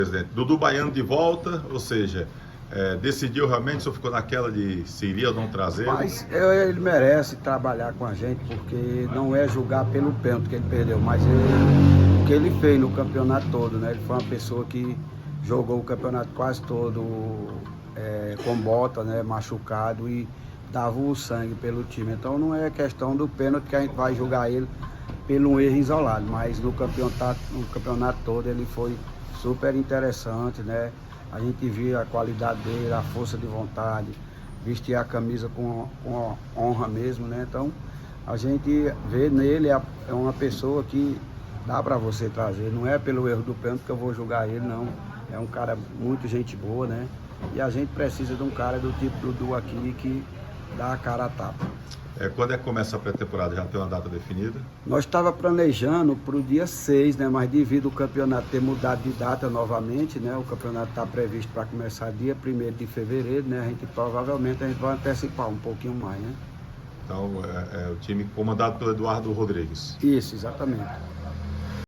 Presidente, Dudu Baiano de volta, ou seja, decidiu realmente, só ficou naquela de se iria ou não trazer? Mas ele merece trabalhar com a gente, porque não é julgar pelo pênalti que ele perdeu, mas o que ele fez no campeonato todo, né? Ele foi uma pessoa que jogou o campeonato quase todo com bota, né? Machucado, e dava o sangue pelo time. Então não é questão do pênalti que a gente vai julgar ele pelo erro isolado, mas no campeonato todo ele foi super interessante, né? A gente via a qualidade dele, a força de vontade, vestir a camisa com honra mesmo, né? Então a gente vê nele é uma pessoa que dá para você trazer, não é pelo erro do pênalti que eu vou julgar ele, não. É um cara muito gente boa, né? E a gente precisa de um cara do tipo do Dudu aqui que dá a cara a tapa. Quando é que começa a pré-temporada? Já tem uma data definida? Nós estava planejando para o dia 6, né? Mas devido ao campeonato ter mudado de data novamente, né? O campeonato está previsto para começar dia 1º de fevereiro, né? A gente provavelmente vai antecipar um pouquinho mais, né? Então, o time comandado pelo Eduardo Rodrigues. Isso, exatamente.